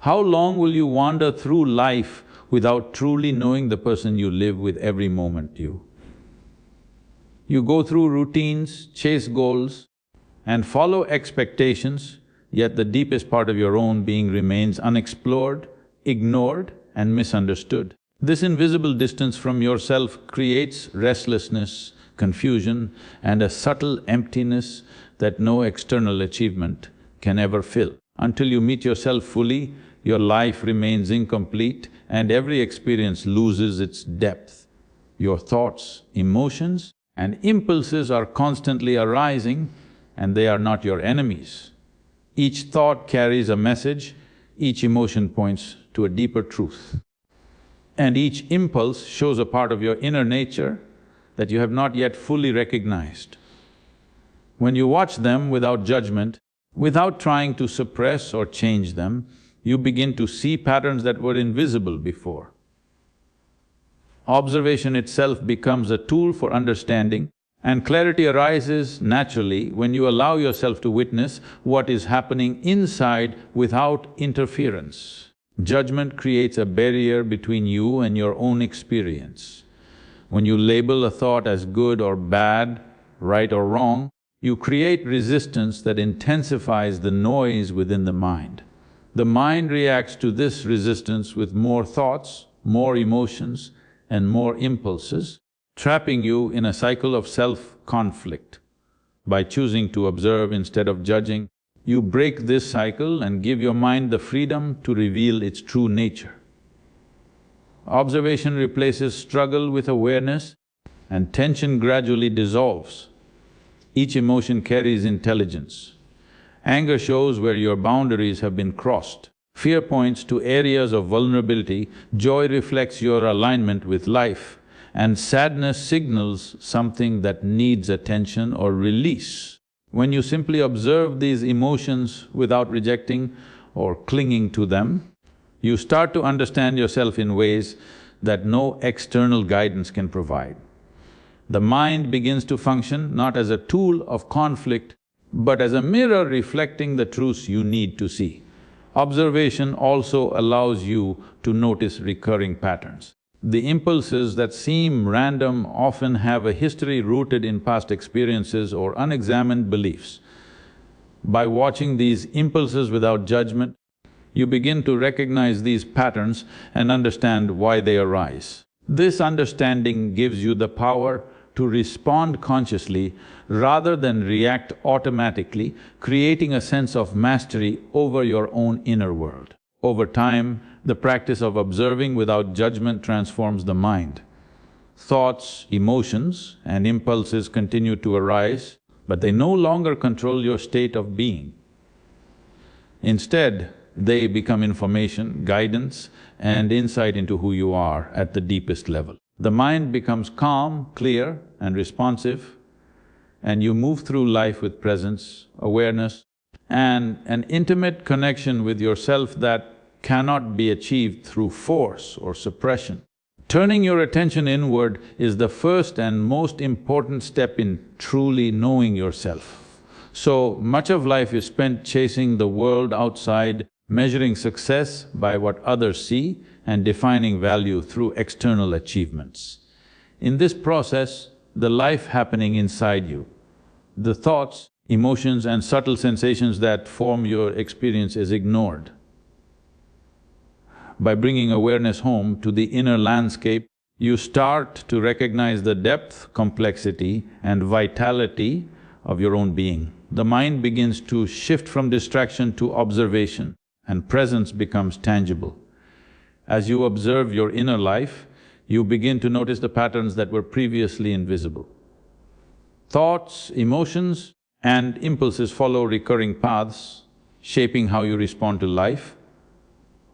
How long will you wander through life without truly knowing the person you live with every moment You go through routines, chase goals, and follow expectations, yet the deepest part of your own being remains unexplored, ignored, and misunderstood. This invisible distance from yourself creates restlessness, confusion, and a subtle emptiness that no external achievement can ever fill. Until you meet yourself fully, your life remains incomplete and every experience loses its depth. Your thoughts, emotions, and impulses are constantly arising, and they are not your enemies. Each thought carries a message, each emotion points to a deeper truth. And each impulse shows a part of your inner nature that you have not yet fully recognized. When you watch them without judgment, without trying to suppress or change them, you begin to see patterns that were invisible before. Observation itself becomes a tool for understanding, and clarity arises naturally when you allow yourself to witness what is happening inside without interference. Judgment creates a barrier between you and your own experience. When you label a thought as good or bad, right or wrong, you create resistance that intensifies the noise within the mind. The mind reacts to this resistance with more thoughts, more emotions, and more impulses, trapping you in a cycle of self-conflict. By choosing to observe instead of judging, you break this cycle and give your mind the freedom to reveal its true nature. Observation replaces struggle with awareness, and tension gradually dissolves. Each emotion carries intelligence. Anger shows where your boundaries have been crossed. Fear points to areas of vulnerability, joy reflects your alignment with life, and sadness signals something that needs attention or release. When you simply observe these emotions without rejecting or clinging to them, you start to understand yourself in ways that no external guidance can provide. The mind begins to function not as a tool of conflict, but as a mirror reflecting the truths you need to see. Observation also allows you to notice recurring patterns. The impulses that seem random often have a history rooted in past experiences or unexamined beliefs. By watching these impulses without judgment, you begin to recognize these patterns and understand why they arise. This understanding gives you the power to respond consciously rather than react automatically, creating a sense of mastery over your own inner world. Over time, the practice of observing without judgment transforms the mind. Thoughts, emotions, and impulses continue to arise, but they no longer control your state of being. Instead, they become information, guidance, and insight into who you are at the deepest level. The mind becomes calm, clear, and responsive, and you move through life with presence, awareness, and an intimate connection with yourself that cannot be achieved through force or suppression. Turning your attention inward is the first and most important step in truly knowing yourself. So much of life is spent chasing the world outside, measuring success by what others see, and defining value through external achievements. In this process, the life happening inside you, the thoughts, emotions, and subtle sensations that form your experience is ignored. By bringing awareness home to the inner landscape, you start to recognize the depth, complexity, and vitality of your own being. The mind begins to shift from distraction to observation, and presence becomes tangible. As you observe your inner life, you begin to notice the patterns that were previously invisible. Thoughts, emotions, and impulses follow recurring paths, shaping how you respond to life,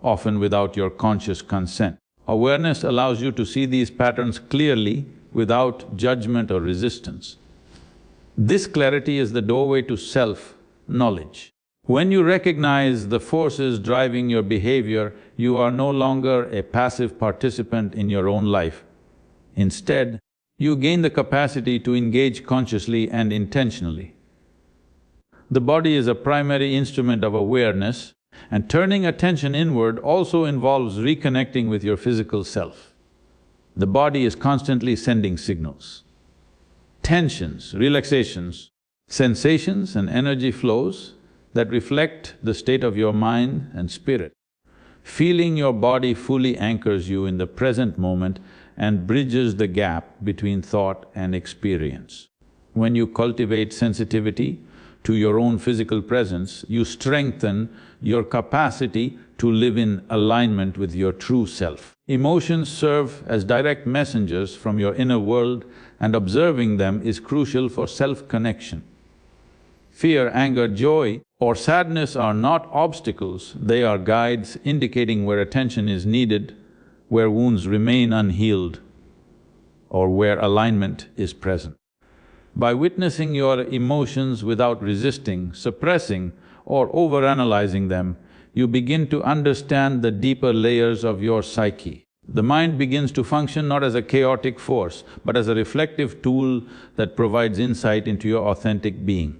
often without your conscious consent. Awareness allows you to see these patterns clearly without judgment or resistance. This clarity is the doorway to self-knowledge. When you recognize the forces driving your behavior, you are no longer a passive participant in your own life. Instead, you gain the capacity to engage consciously and intentionally. The body is a primary instrument of awareness, And turning attention inward also involves reconnecting with your physical self. The body is constantly sending signals. Tensions, relaxations, sensations and energy flows that reflect the state of your mind and spirit. Feeling your body fully anchors you in the present moment and bridges the gap between thought and experience. When you cultivate sensitivity to your own physical presence, you strengthen your capacity to live in alignment with your true self. Emotions serve as direct messengers from your inner world, and observing them is crucial for self-connection. Fear, anger, joy or sadness are not obstacles, they are guides indicating where attention is needed, where wounds remain unhealed, or where alignment is present. By witnessing your emotions without resisting, suppressing or overanalyzing them, you begin to understand the deeper layers of your psyche. The mind begins to function not as a chaotic force, but as a reflective tool that provides insight into your authentic being.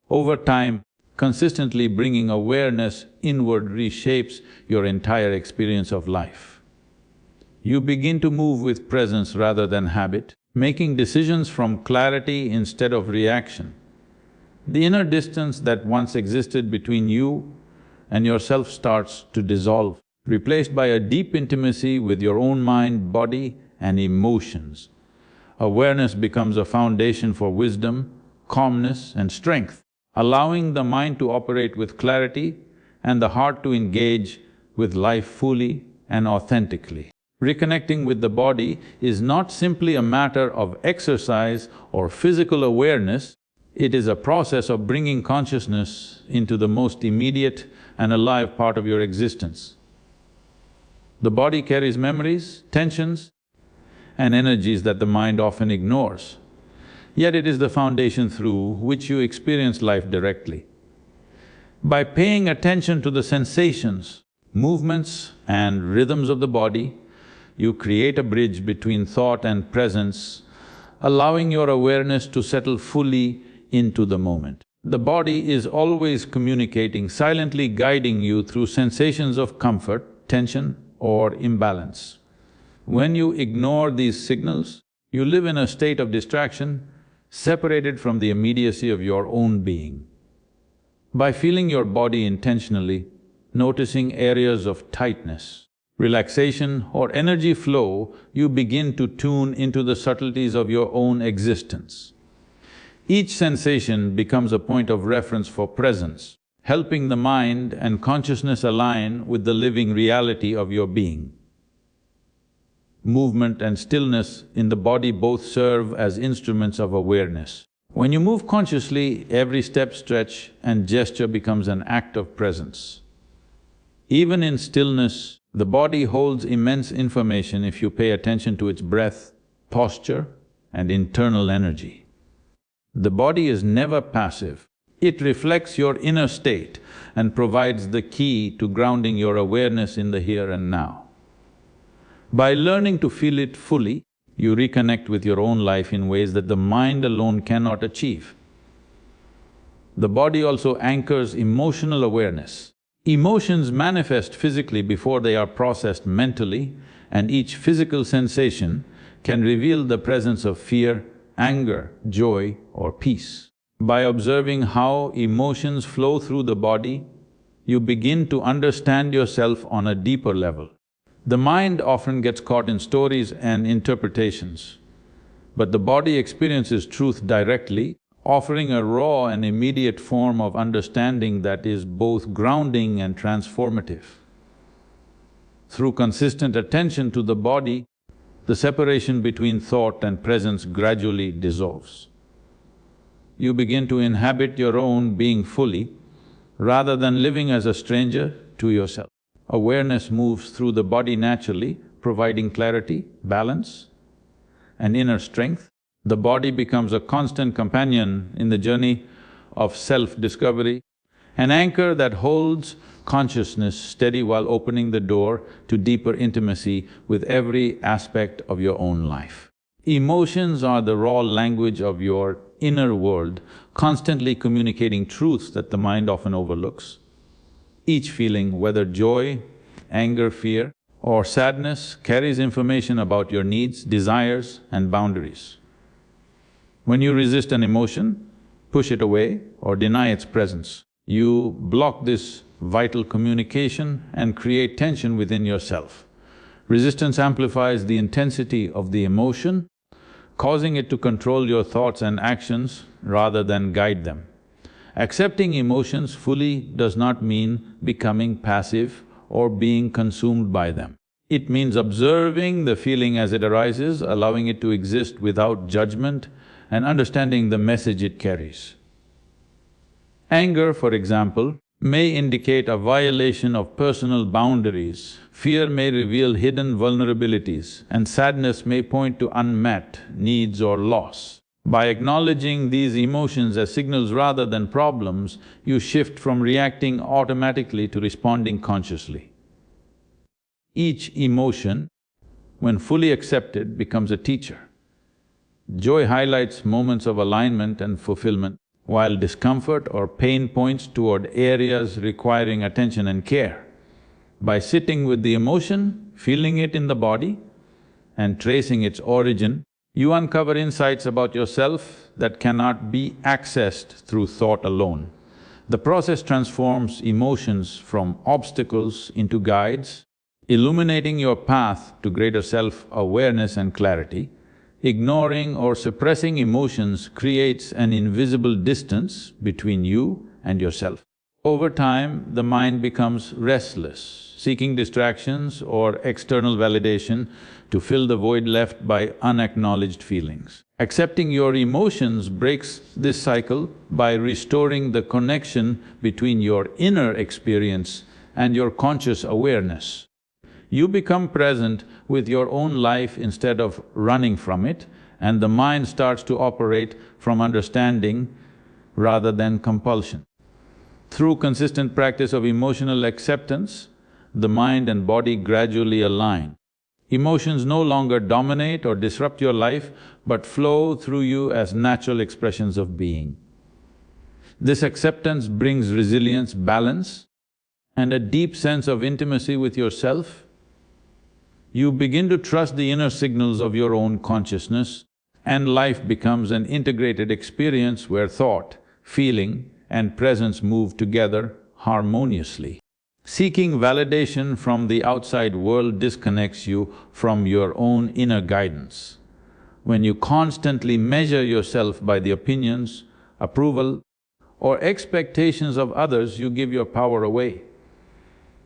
Over time, consistently bringing awareness inward reshapes your entire experience of life. You begin to move with presence rather than habit, making decisions from clarity instead of reaction. The inner distance that once existed between you and yourself starts to dissolve, replaced by a deep intimacy with your own mind, body and emotions. Awareness becomes a foundation for wisdom, calmness and strength, allowing the mind to operate with clarity and the heart to engage with life fully and authentically. Reconnecting with the body is not simply a matter of exercise or physical awareness, it is a process of bringing consciousness into the most immediate and alive part of your existence. The body carries memories, tensions and energies that the mind often ignores. Yet it is the foundation through which you experience life directly. By paying attention to the sensations, movements and rhythms of the body, you create a bridge between thought and presence, allowing your awareness to settle fully into the moment. The body is always communicating, silently guiding you through sensations of comfort, tension or imbalance. When you ignore these signals, you live in a state of distraction, separated from the immediacy of your own being. By feeling your body intentionally, noticing areas of tightness, relaxation or energy flow, you begin to tune into the subtleties of your own existence. Each sensation becomes a point of reference for presence, helping the mind and consciousness align with the living reality of your being. Movement and stillness in the body both serve as instruments of awareness. When you move consciously, every step, stretch and gesture becomes an act of presence. Even in stillness, the body holds immense information if you pay attention to its breath, posture and internal energy. The body is never passive. It reflects your inner state and provides the key to grounding your awareness in the here and now. By learning to feel it fully, you reconnect with your own life in ways that the mind alone cannot achieve. The body also anchors emotional awareness. Emotions manifest physically before they are processed mentally, and each physical sensation can reveal the presence of fear, anger, joy or peace. By observing how emotions flow through the body, you begin to understand yourself on a deeper level. The mind often gets caught in stories and interpretations, but the body experiences truth directly, offering a raw and immediate form of understanding that is both grounding and transformative. Through consistent attention to the body, the separation between thought and presence gradually dissolves. You begin to inhabit your own being fully, rather than living as a stranger to yourself. Awareness moves through the body naturally, providing clarity, balance and inner strength. The body becomes a constant companion in the journey of self-discovery, an anchor that holds consciousness steady while opening the door to deeper intimacy with every aspect of your own life. Emotions are the raw language of your inner world, constantly communicating truths that the mind often overlooks. Each feeling, whether joy, anger, fear, or sadness, carries information about your needs, desires, and boundaries. When you resist an emotion, push it away, or deny its presence, you block this vital communication and create tension within yourself. Resistance amplifies the intensity of the emotion, causing it to control your thoughts and actions rather than guide them. Accepting emotions fully does not mean becoming passive or being consumed by them. It means observing the feeling as it arises, allowing it to exist without judgment, and understanding the message it carries. Anger, for example, may indicate a violation of personal boundaries, fear may reveal hidden vulnerabilities, and sadness may point to unmet needs or loss. By acknowledging these emotions as signals rather than problems, you shift from reacting automatically to responding consciously. Each emotion, when fully accepted, becomes a teacher. Joy highlights moments of alignment and fulfillment, while discomfort or pain points toward areas requiring attention and care. By sitting with the emotion, feeling it in the body, and tracing its origin, you uncover insights about yourself that cannot be accessed through thought alone. The process transforms emotions from obstacles into guides, illuminating your path to greater self-awareness and clarity. Ignoring or suppressing emotions creates an invisible distance between you and yourself. Over time, the mind becomes restless, seeking distractions or external validation to fill the void left by unacknowledged feelings. Accepting your emotions breaks this cycle by restoring the connection between your inner experience and your conscious awareness. You become present with your own life instead of running from it, and the mind starts to operate from understanding rather than compulsion. Through consistent practice of emotional acceptance, the mind and body gradually align. Emotions no longer dominate or disrupt your life, but flow through you as natural expressions of being. This acceptance brings resilience, balance, and a deep sense of intimacy with yourself. You begin to trust the inner signals of your own consciousness, and life becomes an integrated experience where thought, feeling, and presence move together harmoniously. Seeking validation from the outside world disconnects you from your own inner guidance. When you constantly measure yourself by the opinions, approval, or expectations of others, you give your power away.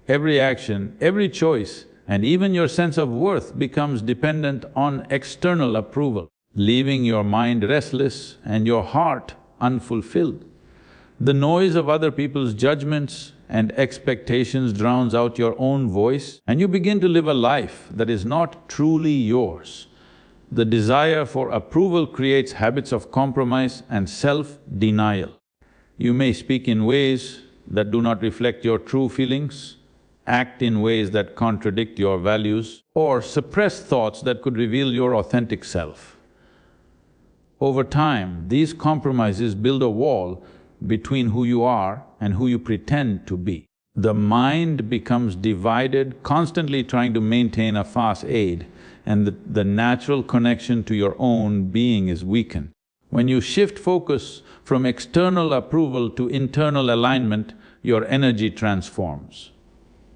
Every action, every choice, and even your sense of worth becomes dependent on external approval, leaving your mind restless and your heart unfulfilled. The noise of other people's judgments and expectations drowns out your own voice, and you begin to live a life that is not truly yours. The desire for approval creates habits of compromise and self-denial. You may speak in ways that do not reflect your true feelings, act in ways that contradict your values, or suppress thoughts that could reveal your authentic self. Over time, these compromises build a wall between who you are and who you pretend to be. The mind becomes divided, constantly trying to maintain a facade, and the natural connection to your own being is weakened. When you shift focus from external approval to internal alignment, your energy transforms.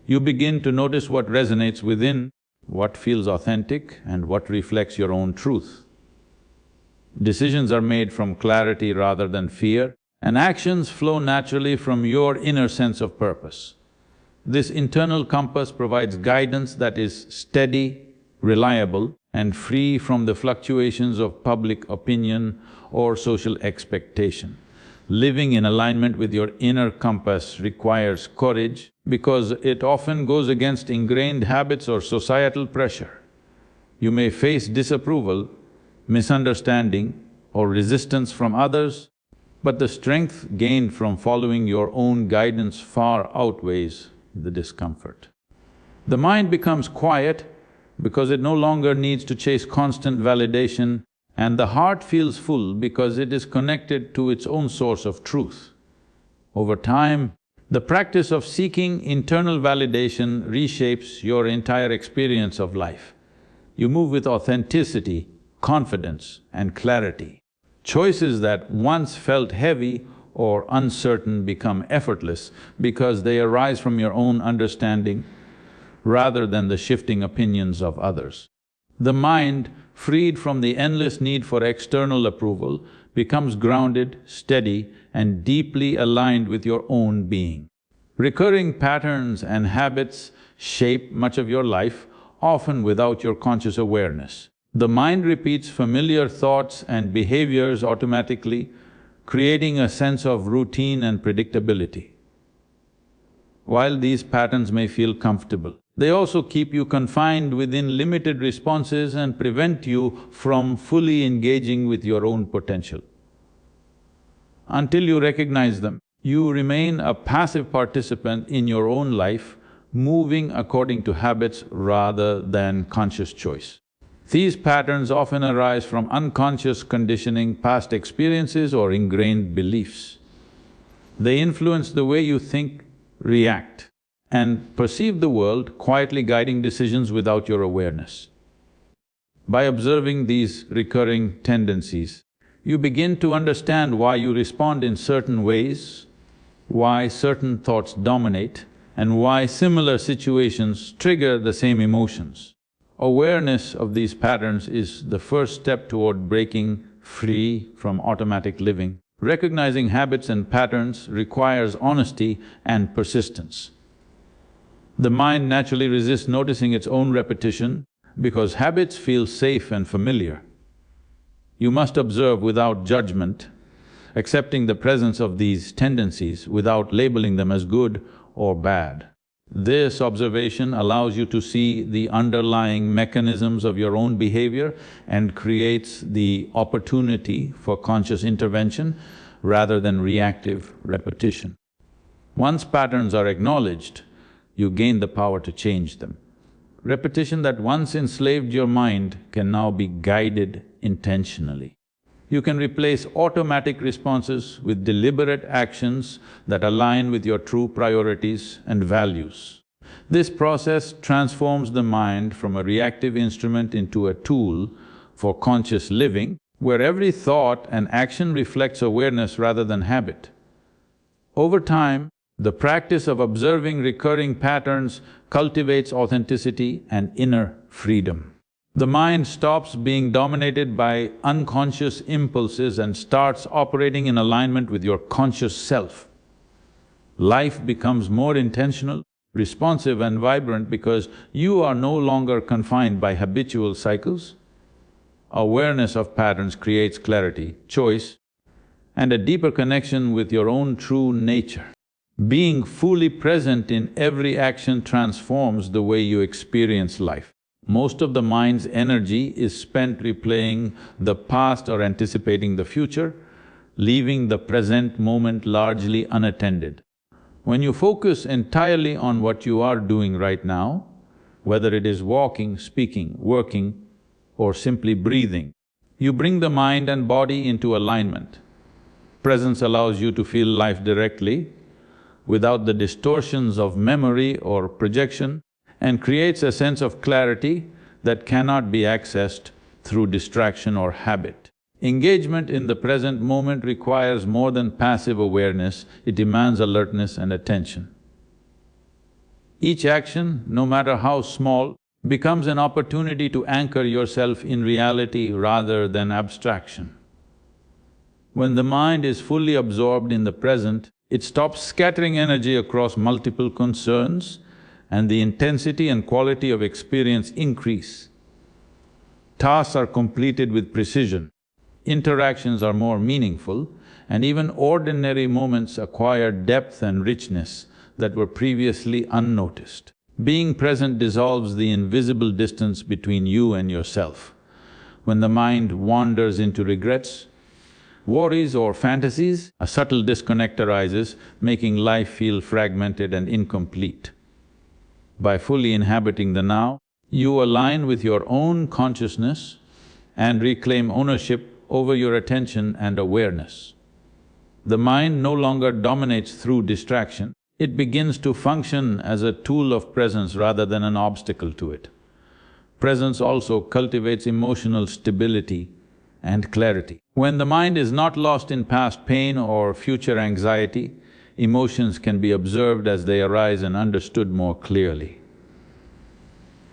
You begin to notice what resonates within, what feels authentic, and what reflects your own truth. Decisions are made from clarity rather than fear, and actions flow naturally from your inner sense of purpose. This internal compass provides guidance that is steady, reliable, and free from the fluctuations of public opinion or social expectation. Living in alignment with your inner compass requires courage because it often goes against ingrained habits or societal pressure. You may face disapproval, misunderstanding, or resistance from others, but the strength gained from following your own guidance far outweighs the discomfort. The mind becomes quiet because it no longer needs to chase constant validation, and the heart feels full because it is connected to its own source of truth. Over time, The practice of seeking internal validation reshapes your entire experience of life. You move with authenticity, confidence, and clarity. Choices that once felt heavy or uncertain become effortless because they arise from your own understanding rather than the shifting opinions of others. The mind, freed from the endless need for external approval, becomes grounded, steady, and deeply aligned with your own being. Recurring patterns and habits shape much of your life, often without your conscious awareness. The mind repeats familiar thoughts and behaviors automatically, creating a sense of routine and predictability. While these patterns may feel comfortable, they also keep you confined within limited responses and prevent you from fully engaging with your own potential. Until you recognize them, you remain a passive participant in your own life, moving according to habits rather than conscious choice. These patterns often arise from unconscious conditioning, past experiences, or ingrained beliefs. They influence the way you think, react, and perceive the world, quietly guiding decisions without your awareness. By observing these recurring tendencies, you begin to understand why you respond in certain ways, why certain thoughts dominate, and why similar situations trigger the same emotions. Awareness of these patterns is the first step toward breaking free from automatic living. Recognizing habits and patterns requires honesty and persistence. The mind naturally resists noticing its own repetition because habits feel safe and familiar. You must observe without judgment, accepting the presence of these tendencies without labeling them as good or bad. This observation allows you to see the underlying mechanisms of your own behavior and creates the opportunity for conscious intervention rather than reactive repetition. Once patterns are acknowledged, you gain the power to change them. Repetition that once enslaved your mind can now be guided intentionally. You can replace automatic responses with deliberate actions that align with your true priorities and values. This process transforms the mind from a reactive instrument into a tool for conscious living, where every thought and action reflects awareness rather than habit. Over time, the practice of observing recurring patterns cultivates authenticity and inner freedom. The mind stops being dominated by unconscious impulses and starts operating in alignment with your conscious self. Life becomes more intentional, responsive and vibrant because you are no longer confined by habitual cycles. Awareness of patterns creates clarity, choice, and a deeper connection with your own true nature. Being fully present in every action transforms the way you experience life. Most of the mind's energy is spent replaying the past or anticipating the future, leaving the present moment largely unattended. When you focus entirely on what you are doing right now, whether it is walking, speaking, working, or simply breathing, you bring the mind and body into alignment. Presence allows you to feel life directly, without the distortions of memory or projection, and creates a sense of clarity that cannot be accessed through distraction or habit. Engagement in the present moment requires more than passive awareness, it demands alertness and attention. Each action, no matter how small, becomes an opportunity to anchor yourself in reality rather than abstraction. When the mind is fully absorbed in the present, it stops scattering energy across multiple concerns and the intensity and quality of experience increase. Tasks are completed with precision, interactions are more meaningful, and even ordinary moments acquire depth and richness that were previously unnoticed. Being present dissolves the invisible distance between you and yourself. When the mind wanders into regrets, worries or fantasies, a subtle disconnect arises, making life feel fragmented and incomplete. By fully inhabiting the now, you align with your own consciousness and reclaim ownership over your attention and awareness. The mind no longer dominates through distraction, It begins to function as a tool of presence rather than an obstacle to it. Presence also cultivates emotional stability and clarity. When the mind is not lost in past pain or future anxiety, emotions can be observed as they arise and understood more clearly.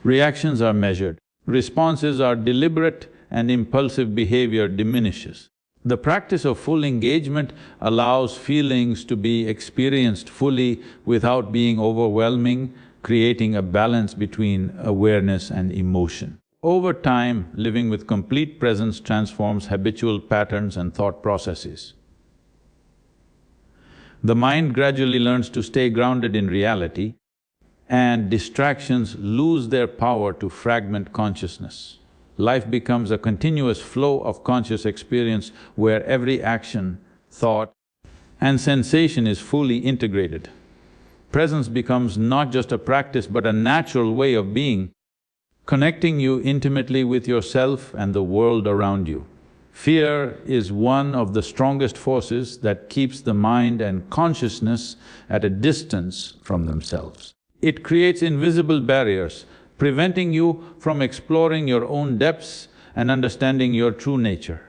Reactions are measured, responses are deliberate, and impulsive behavior diminishes. The practice of full engagement allows feelings to be experienced fully without being overwhelming, creating a balance between awareness and emotion. Over time, living with complete presence transforms habitual patterns and thought processes. The mind gradually learns to stay grounded in reality, and distractions lose their power to fragment consciousness. Life becomes a continuous flow of conscious experience where every action, thought, and sensation is fully integrated. Presence becomes not just a practice but a natural way of being, connecting you intimately with yourself and the world around you. Fear is one of the strongest forces that keeps the mind and consciousness at a distance from themselves. It creates invisible barriers, preventing you from exploring your own depths and understanding your true nature.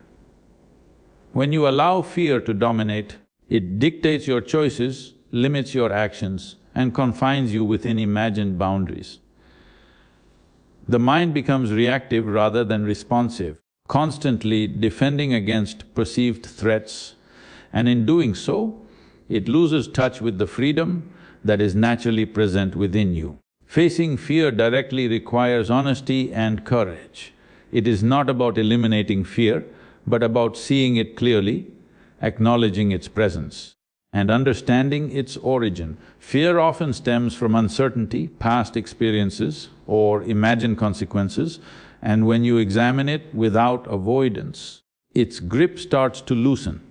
When you allow fear to dominate, it dictates your choices, limits your actions, and confines you within imagined boundaries. The mind becomes reactive rather than responsive, constantly defending against perceived threats, and in doing so, it loses touch with the freedom that is naturally present within you. Facing fear directly requires honesty and courage. It is not about eliminating fear, but about seeing it clearly, acknowledging its presence, and understanding its origin. Fear often stems from uncertainty, past experiences, or imagined consequences, and when you examine it without avoidance, its grip starts to loosen.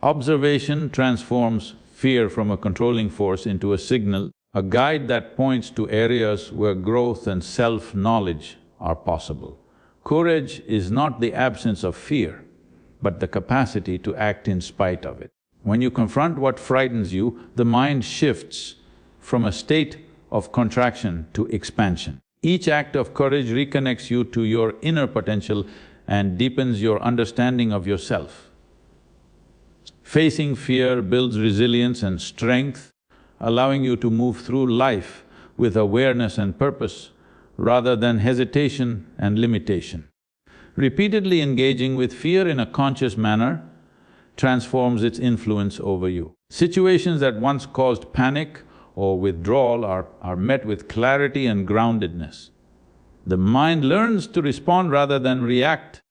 Observation transforms fear from a controlling force into a signal, a guide that points to areas where growth and self-knowledge are possible. Courage is not the absence of fear, but the capacity to act in spite of it. When you confront what frightens you, the mind shifts from a state of contraction to expansion. Each act of courage reconnects you to your inner potential and deepens your understanding of yourself. Facing fear builds resilience and strength, allowing you to move through life with awareness and purpose rather than hesitation and limitation. Repeatedly engaging with fear in a conscious manner transforms its influence over you. Situations that once caused panic or withdrawal are met with clarity and groundedness. The mind learns to respond rather than react,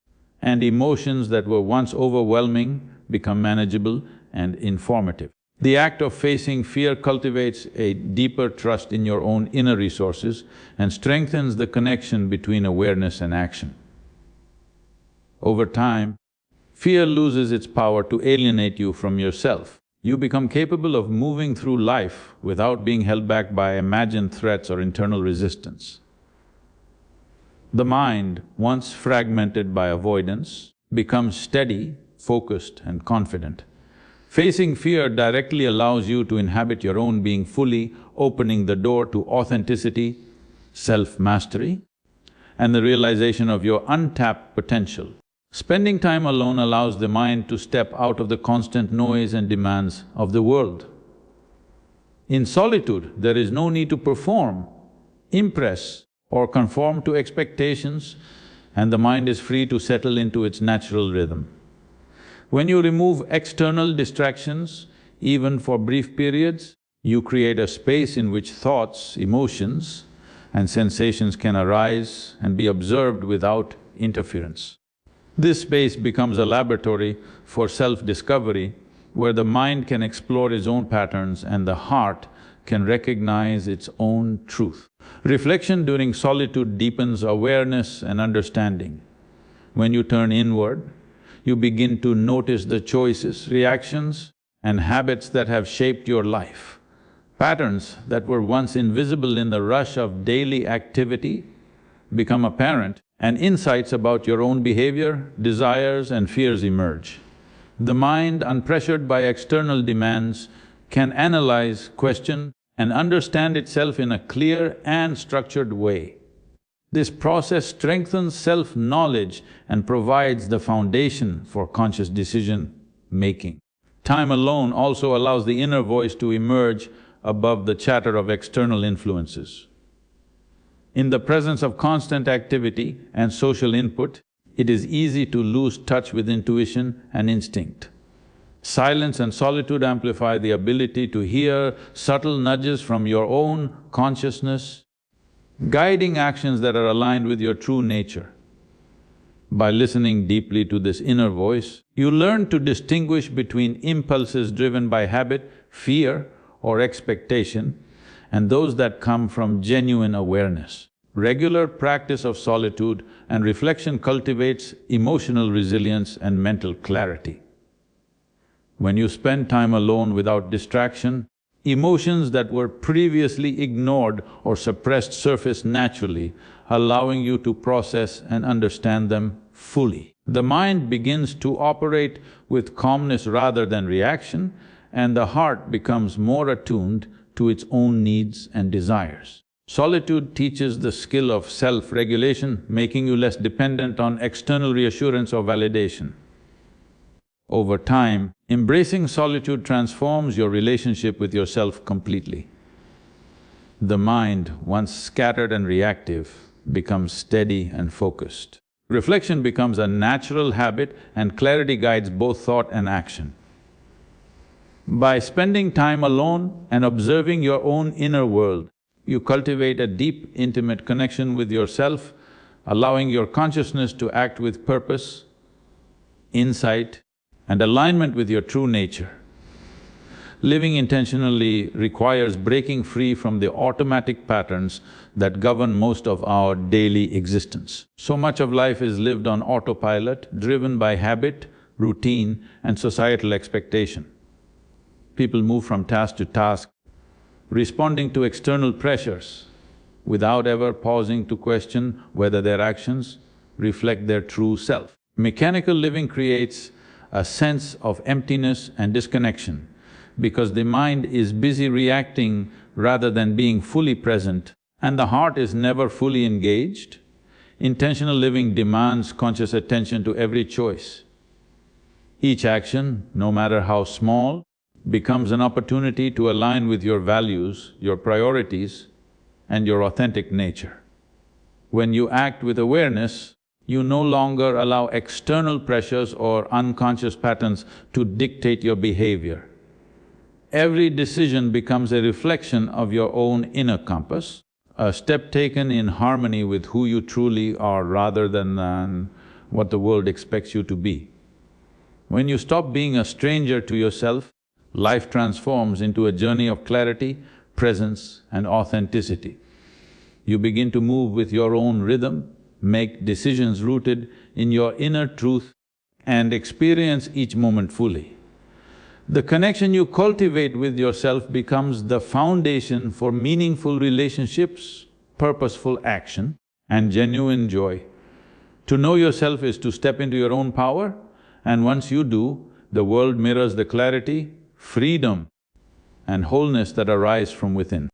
and emotions that were once overwhelming become manageable and informative. The act of facing fear cultivates a deeper trust in your own inner resources and strengthens the connection between awareness and action. Over time, fear loses its power to alienate you from yourself. You become capable of moving through life without being held back by imagined threats or internal resistance. The mind, once fragmented by avoidance, becomes steady, focused, and confident. Facing fear directly allows you to inhabit your own being fully, opening the door to authenticity, self-mastery, and the realization of your untapped potential. Spending time alone allows the mind to step out of the constant noise and demands of the world. In solitude, there is no need to perform, impress, or conform to expectations, and the mind is free to settle into its natural rhythm. When you remove external distractions, even for brief periods, you create a space in which thoughts, emotions, and sensations can arise and be observed without interference. This space becomes a laboratory for self-discovery, where the mind can explore its own patterns and the heart can recognize its own truth. Reflection during solitude deepens awareness and understanding. When you turn inward, you begin to notice the choices, reactions, and habits that have shaped your life. Patterns that were once invisible in the rush of daily activity become apparent, and insights about your own behavior, desires, and fears emerge. The mind, unpressured by external demands, can analyze, question, and understand itself in a clear and structured way. This process strengthens self-knowledge and provides the foundation for conscious decision-making. Time alone also allows the inner voice to emerge above the chatter of external influences. In the presence of constant activity and social input, it is easy to lose touch with intuition and instinct. Silence and solitude amplify the ability to hear subtle nudges from your own consciousness, guiding actions that are aligned with your true nature. By listening deeply to this inner voice, you learn to distinguish between impulses driven by habit, fear, or expectation, and those that come from genuine awareness. Regular practice of solitude and reflection cultivates emotional resilience and mental clarity. When you spend time alone without distraction, emotions that were previously ignored or suppressed surface naturally, allowing you to process and understand them fully. The mind begins to operate with calmness rather than reaction, and the heart becomes more attuned to its own needs and desires. Solitude teaches the skill of self-regulation, making you less dependent on external reassurance or validation. Over time, embracing solitude transforms your relationship with yourself completely. The mind, once scattered and reactive, becomes steady and focused. Reflection becomes a natural habit and clarity guides both thought and action. By spending time alone and observing your own inner world, you cultivate a deep, intimate connection with yourself, allowing your consciousness to act with purpose, insight, and alignment with your true nature. Living intentionally requires breaking free from the automatic patterns that govern most of our daily existence. So much of life is lived on autopilot, driven by habit, routine, and societal expectation. People move from task to task, responding to external pressures without ever pausing to question whether their actions reflect their true self. Mechanical living creates a sense of emptiness and disconnection because the mind is busy reacting rather than being fully present, and the heart is never fully engaged. Intentional living demands conscious attention to every choice. Each action, no matter how small, becomes an opportunity to align with your values, your priorities, and your authentic nature. When you act with awareness, you no longer allow external pressures or unconscious patterns to dictate your behavior. Every decision becomes a reflection of your own inner compass, a step taken in harmony with who you truly are rather than what the world expects you to be. When you stop being a stranger to yourself, life transforms into a journey of clarity, presence, and authenticity. You begin to move with your own rhythm, make decisions rooted in your inner truth, and experience each moment fully. The connection you cultivate with yourself becomes the foundation for meaningful relationships, purposeful action, and genuine joy. To know yourself is to step into your own power, and once you do, the world mirrors the clarity, freedom, and wholeness that arise from within.